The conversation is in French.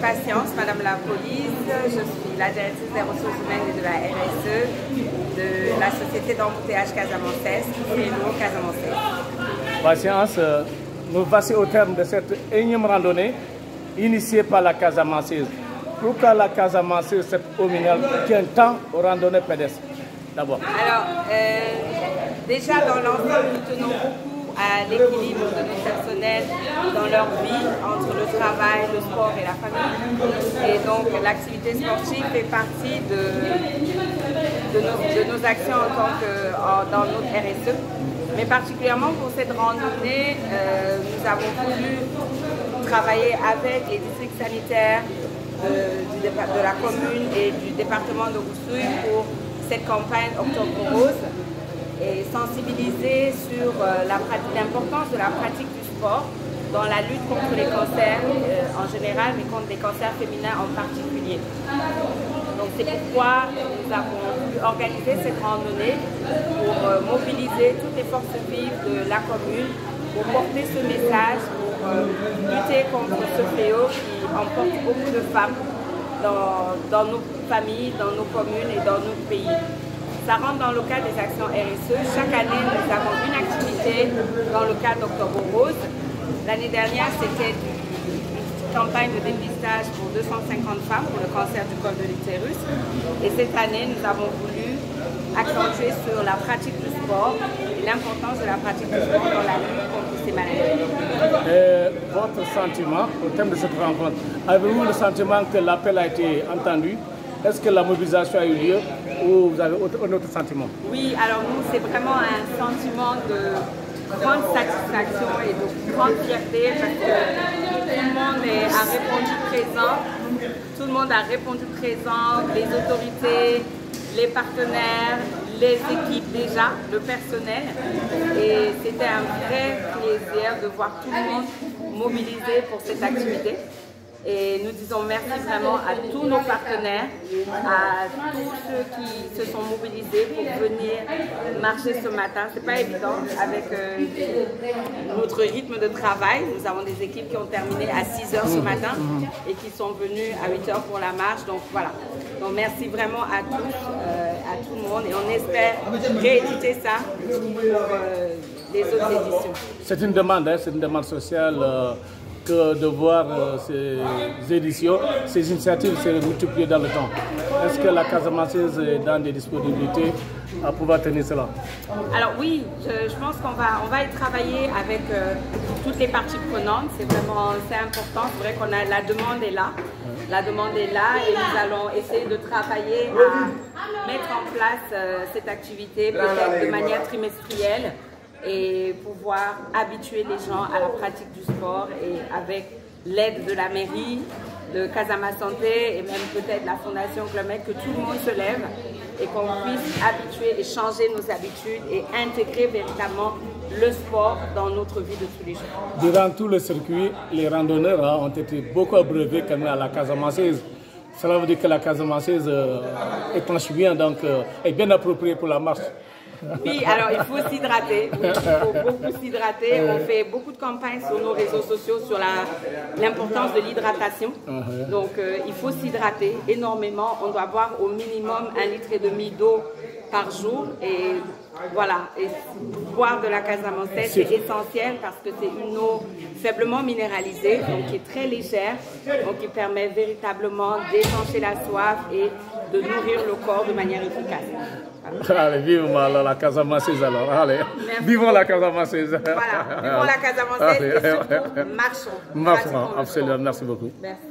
Patience, Madame la Police. Je suis la directrice des ressources humaines et de la RSE de la Société d'embouteillage casamançaise, Frelo Casamançaise. Patience, nous voici au terme de cette énième randonnée initiée par la Casamançaise. Pourquoi la Casamançaise, cette communale, tient tant aux randonnées pédestres d'abord? Alors, déjà dans l'ensemble, nous tenons beaucoup à l'équilibre de nos personnels dans leur vie, entre le travail, le sport et la famille. Et donc l'activité sportive fait partie de nos actions dans notre RSE. Mais particulièrement pour cette randonnée, nous avons voulu travailler avec les districts sanitaires de la commune et du département de Oussouye pour cette campagne Octobre Rose et sensibiliser sur l'importance de la pratique du sport dans la lutte contre les cancers en général, mais contre les cancers féminins en particulier. Donc c'est pourquoi nous avons voulu organiser cette randonnée pour mobiliser toutes les forces vives de la commune, pour porter ce message, pour lutter contre ce fléau qui emporte beaucoup de femmes dans nos familles, dans nos communes et dans notre pays. Ça rentre dans le cadre des actions RSE. Chaque année, nous avons une activité dans le cadre d'Octobre Rose. L'année dernière, c'était une campagne de dépistage pour 250 femmes pour le cancer du col de l'utérus. Et cette année, nous avons voulu accentuer sur la pratique du sport et l'importance de la pratique du sport dans la lutte contre ces maladies. Votre sentiment au terme de cette rencontre, avez-vous le sentiment que l'appel a été entendu? Est-ce que la mobilisation a eu lieu ou vous avez un autre sentiment? Oui, alors nous, c'est vraiment un sentiment de grande satisfaction et de grande fierté parce que tout le monde a répondu présent. Tout le monde a répondu présent, les autorités, les partenaires, les équipes déjà, le personnel. Et c'était un vrai plaisir de voir tout le monde mobilisé pour cette activité. Et nous disons merci vraiment à tous nos partenaires, à tous ceux qui se sont mobilisés pour venir marcher ce matin. C'est pas évident avec notre rythme de travail. Nous avons des équipes qui ont terminé à 6 h ce matin et qui sont venues à 8 h pour la marche. Donc voilà. Donc merci vraiment à tous, à tout le monde. Et on espère rééditer ça pour les autres éditions. C'est une demande, hein, c'est une demande sociale. Que de voir ces éditions, ces initiatives se multiplier dans le temps. Est-ce que la Casamançaise est dans des disponibilités à pouvoir tenir cela? Alors oui, je pense qu'on va y travailler avec toutes les parties prenantes. C'est important. C'est vrai qu'on a la demande est là. La demande est là et nous allons essayer de travailler à mettre en place cette activité peut-être de manière trimestrielle, et pouvoir habituer les gens à la pratique du sport et avec l'aide de la mairie, de Casama Santé et même peut-être la Fondation Clomec, que tout le monde se lève et qu'on puisse habituer et changer nos habitudes et intégrer véritablement le sport dans notre vie de tous les jours. Durant tout le circuit, les randonneurs ont été beaucoup abreuvés quand même à la Casamançaise. Cela veut dire que la Casamançaise épanche bien, donc est bien appropriée pour la marche. Oui, alors il faut s'hydrater, oui, il faut beaucoup s'hydrater. On fait beaucoup de campagnes sur nos réseaux sociaux sur l'importance de l'hydratation. Donc il faut s'hydrater énormément. On doit boire au minimum 1,5 litre d'eau par jour. Et voilà, et boire de la Casamançaise, c'est essentiel parce que c'est une eau faiblement minéralisée, donc qui est très légère, donc qui permet véritablement d'étancher la soif et de nourrir le corps de manière efficace. Voilà. Allez, vivement la Casamançaise alors. Allez, vivons la Casamançaise. Voilà, vivons la Casamançaise et surtout marchons. Marchons, absolument. Merci beaucoup. Merci.